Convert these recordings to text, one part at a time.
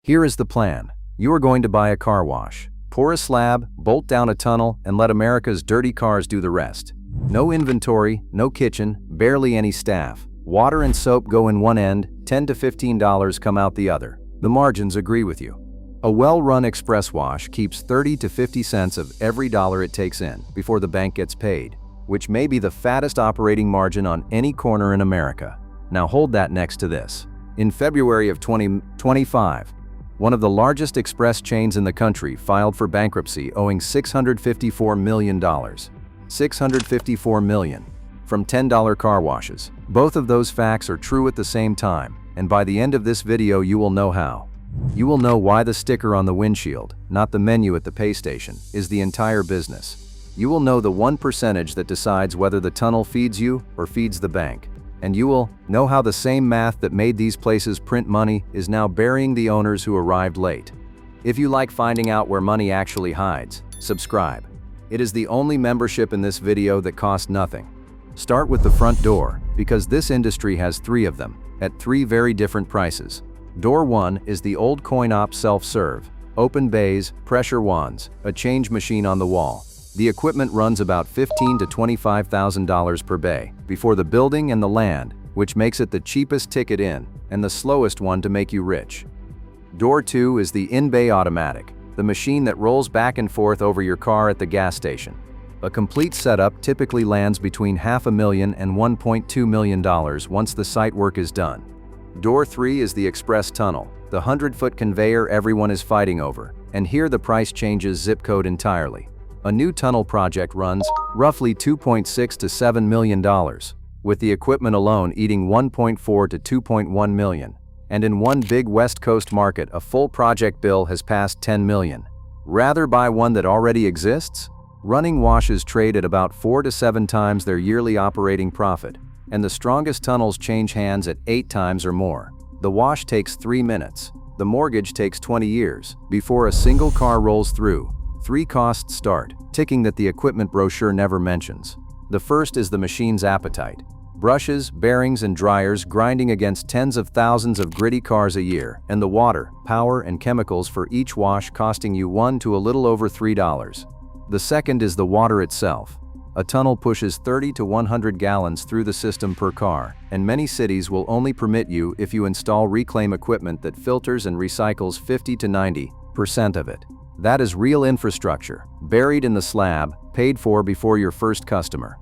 Here is the plan. You are going to buy a car wash. Pour a slab, bolt down a tunnel, and let America's dirty cars do the rest. No inventory, no kitchen, barely any staff. Water and soap go in one end, $10 to $15 come out the other. The margins agree with you. A well-run express wash keeps 30 to 50 cents of every dollar it takes in before the bank gets paid, which may be the fattest operating margin on any corner in America. Now hold that next to this. In February of 2025, one of the largest express chains in the country filed for bankruptcy owing $654 million. $654 million from $10 car washes. Both of those facts are true at the same time, and by the end of this video you will know how. You will know why the sticker on the windshield, not the menu at the pay station, is the entire business. You will know the 1% that decides whether the tunnel feeds you or feeds the bank. And you will know how the same math that made these places print money is now burying the owners who arrived late. If you like finding out where money actually hides, subscribe. It is the only membership in this video that costs nothing. Start with the front door, because this industry has 3 of them, at 3 very different prices. Door 1 is the old coin-op self-serve, open bays, pressure wands, a change machine on the wall. The equipment runs about $15,000 to $25,000 per bay, before the building and the land, which makes it the cheapest ticket in, and the slowest one to make you rich. Door 2 is the in-bay automatic, the machine that rolls back and forth over your car at the gas station. A complete setup typically lands between $500,000 and $1.2 million once the site work is done. Door 3 is the express tunnel, the 100-foot conveyor everyone is fighting over, and here the price changes zip code entirely. A new tunnel project runs roughly $2.6 to $7 million, with the equipment alone eating $1.4 to $2.1 million. And in one big West Coast market, a full project bill has passed $10 million. Rather buy one that already exists? Running washes trade at about 4 to 7 times their yearly operating profit, and the strongest tunnels change hands at 8 times or more. The wash takes 3 minutes. The mortgage takes 20 years. Before a single car rolls through, 3 costs start ticking that the equipment brochure never mentions. The first is the machine's appetite. Brushes, bearings, and dryers grinding against tens of thousands of gritty cars a year, and the water, power, and chemicals for each wash costing you $1 to a little over $3. The second is the water itself. A tunnel pushes 30 to 100 gallons through the system per car, and many cities will only permit you if you install reclaim equipment that filters and recycles 50 to 90% of it. That is real infrastructure, buried in the slab, paid for before your first customer.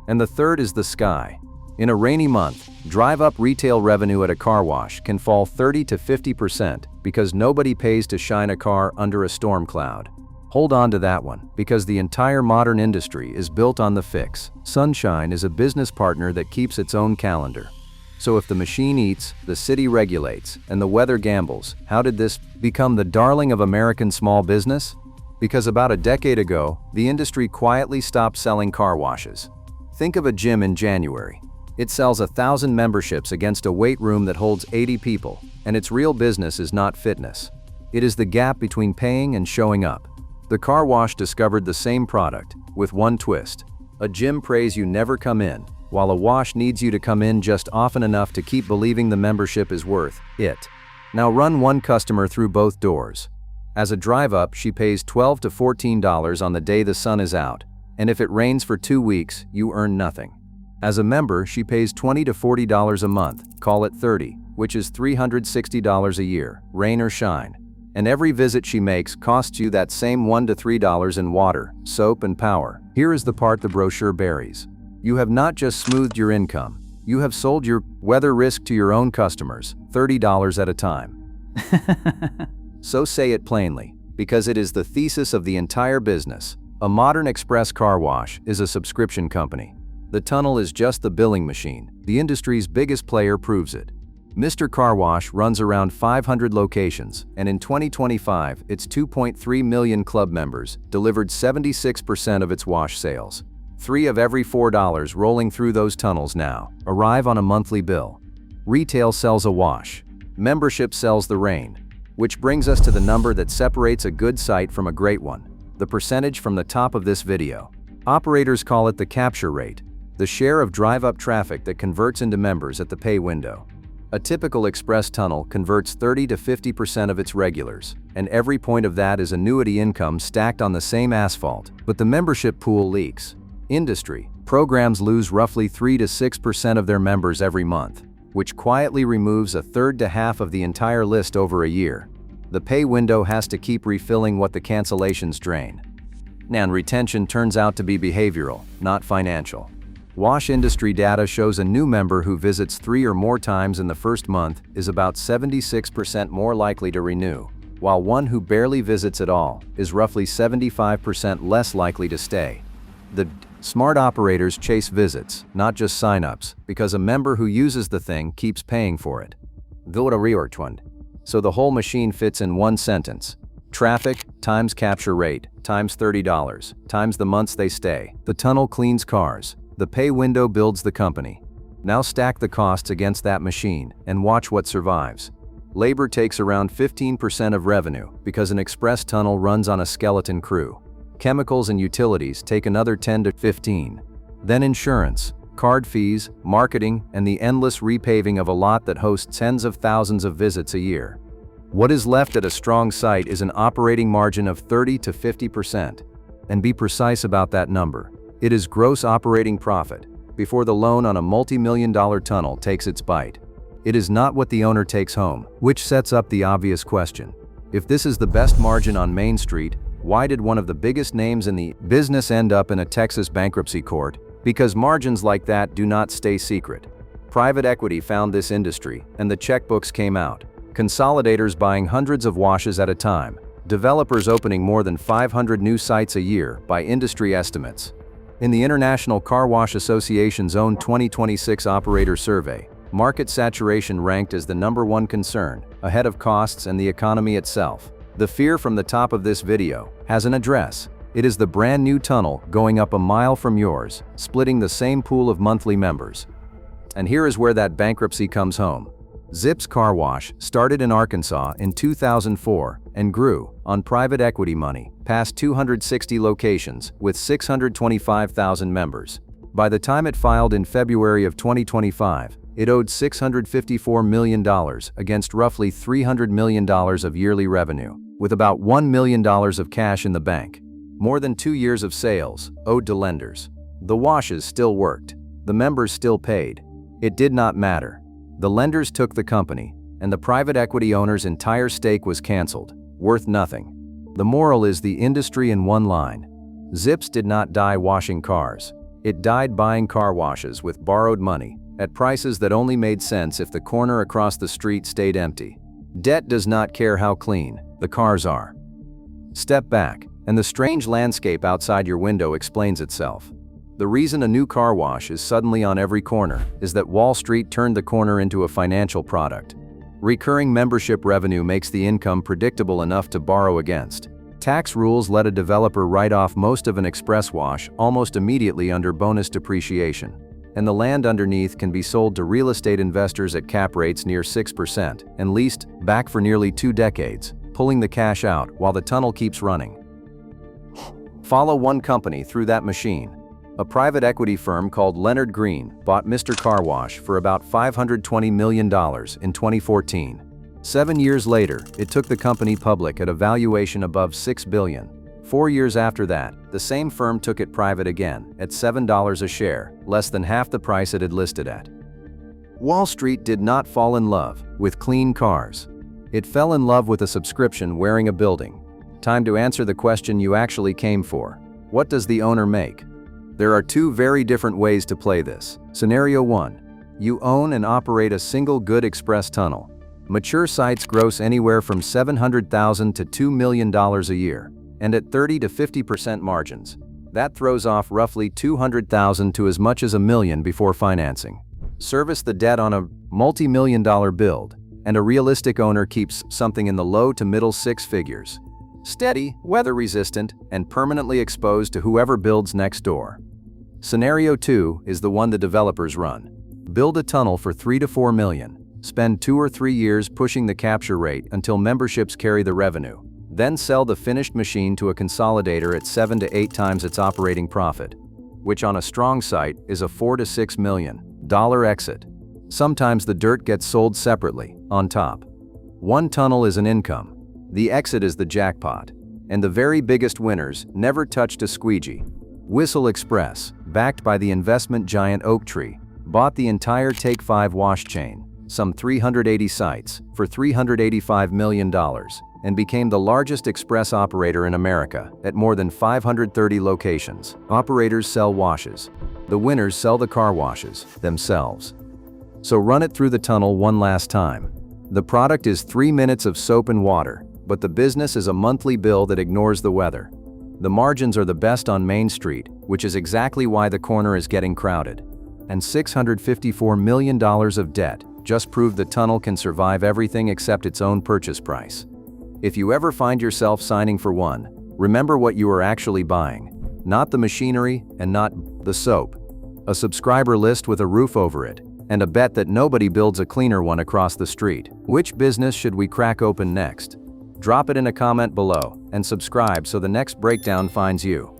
And the third is the sky. In a rainy month, drive-up retail revenue at a car wash can fall 30 to 50% because nobody pays to shine a car under a storm cloud. Hold on to that one, because the entire modern industry is built on the fix. Sunshine is a business partner that keeps its own calendar. So if the machine eats, the city regulates, and the weather gambles, how did this become the darling of American small business? Because about a decade ago, the industry quietly stopped selling car washes. Think of a gym in January. It sells 1,000 memberships against a weight room that holds 80 people, and its real business is not fitness. It is the gap between paying and showing up. The car wash discovered the same product, with one twist. A gym prays you never come in, while a wash needs you to come in just often enough to keep believing the membership is worth it. Now run one customer through both doors. As a drive-up, she pays $12 to $14 on the day the sun is out, and if it rains for 2 weeks, you earn nothing. As a member, she pays $20 to $40 a month, call it $30, which is $360 a year, rain or shine. And every visit she makes costs you that same $1 to $3 in water, soap, and power. Here is the part the brochure buries. You have not just smoothed your income, you have sold your weather risk to your own customers, $30 at a time. So say it plainly, because it is the thesis of the entire business. A modern express car wash is a subscription company. The tunnel is just the billing machine. The industry's biggest player proves it. Mr. Car Wash runs around 500 locations, and in 2025, its 2.3 million club members delivered 76% of its wash sales. 3 of every $4 rolling through those tunnels now arrive on a monthly bill. Retail sells a wash. Membership sells the rain. Which brings us to the number that separates a good site from a great one. The percentage from the top of this video. Operators call it the capture rate, the share of drive-up traffic that converts into members at the pay window. A typical express tunnel converts 30 to 50% of its regulars, and every point of that is annuity income stacked on the same asphalt, but the membership pool leaks. Industry programs lose roughly 3 to 6% of their members every month, which quietly removes a third to half of the entire list over a year. The pay window has to keep refilling what the cancellations drain. And retention turns out to be behavioral, not financial. Wash industry data shows a new member who visits 3 or more times in the first month is about 76% more likely to renew, while one who barely visits at all is roughly 75% less likely to stay. The smart operators chase visits, not just signups, because a member who uses the thing keeps paying for it. So the whole machine fits in one sentence. Traffic times capture rate times $30 times the months they stay. The tunnel cleans cars. The pay window builds the company. Now stack the costs against that machine and watch what survives. Labor takes around 15% of revenue because an express tunnel runs on a skeleton crew. Chemicals and utilities take another 10 to 15. Then insurance, card fees, marketing, and the endless repaving of a lot that hosts tens of thousands of visits a year. What is left at a strong site is an operating margin of 30 to 50%. And be precise about that number. It is gross operating profit, before the loan on a multi-million-dollar tunnel takes its bite. It is not what the owner takes home, which sets up the obvious question. If this is the best margin on Main Street, why did one of the biggest names in the business end up in a Texas bankruptcy court? Because margins like that do not stay secret. Private equity found this industry, and the checkbooks came out. Consolidators buying hundreds of washes at a time. Developers opening more than 500 new sites a year by industry estimates. In the International Car Wash Association's own 2026 operator survey, market saturation ranked as the #1 concern, ahead of costs and the economy itself. The fear from the top of this video has an address. It is the brand new tunnel going up a mile from yours, splitting the same pool of monthly members. And here is where that bankruptcy comes home. Zips Car Wash started in Arkansas in 2004 and grew, on private equity money, past 260 locations with 625,000 members. By the time it filed in February of 2025, it owed $654 million against roughly $300 million of yearly revenue, with about $1 million of cash in the bank. More than 2 years of sales, owed to lenders. The washes still worked. The members still paid. It did not matter. The lenders took the company, and the private equity owner's entire stake was canceled, worth nothing. The moral is the industry in one line. Zips did not die washing cars. It died buying car washes with borrowed money, at prices that only made sense if the corner across the street stayed empty. Debt does not care how clean the cars are. Step back, and the strange landscape outside your window explains itself. The reason a new car wash is suddenly on every corner is that Wall Street turned the corner into a financial product. Recurring membership revenue makes the income predictable enough to borrow against. Tax rules let a developer write off most of an express wash almost immediately under bonus depreciation. And the land underneath can be sold to real estate investors at cap rates near 6% and leased back for nearly 2 decades, pulling the cash out while the tunnel keeps running. Follow one company through that machine. A private equity firm called Leonard Green bought Mr. Car Wash for about $520 million in 2014. 7 years later, it took the company public at a valuation above $6 billion. 4 years after that, the same firm took it private again at $7 a share, less than half the price it had listed at. Wall Street did not fall in love with clean cars. It fell in love with a subscription wearing a building. Time to answer the question you actually came for. What does the owner make? There are 2 very different ways to play this. Scenario 1. You own and operate a single good express tunnel. Mature sites gross anywhere from $700,000 to $2 million a year, and at 30 to 50% margins. That throws off roughly $200,000 to as much as $1 million before financing. Service the debt on a multi-million-dollar build, and a realistic owner keeps something in the low to middle 6 figures. Steady, weather-resistant, and permanently exposed to whoever builds next door. Scenario 2 is the one the developers run. Build a tunnel for $3 to $4 million. Spend 2 or 3 years pushing the capture rate until memberships carry the revenue. Then sell the finished machine to a consolidator at 7 to 8 times its operating profit, which on a strong site is a $4 to $6 million exit. Sometimes the dirt gets sold separately, on top. One tunnel is an income. The exit is the jackpot. And the very biggest winners never touched a squeegee. Whistle Express, backed by the investment giant Oaktree, bought the entire Take 5 wash chain, some 380 sites, for $385 million, and became the largest express operator in America, at more than 530 locations. Operators sell washes. The winners sell the car washes, themselves. So run it through the tunnel one last time. The product is 3 minutes of soap and water, but the business is a monthly bill that ignores the weather. The margins are the best on Main Street, which is exactly why the corner is getting crowded. And $654 million of debt just proved the tunnel can survive everything except its own purchase price. If you ever find yourself signing for one, remember what you are actually buying. Not the machinery and not the soap. A subscriber list with a roof over it, and a bet that nobody builds a cleaner one across the street. Which business should we crack open next? Drop it in a comment below, and subscribe so the next breakdown finds you.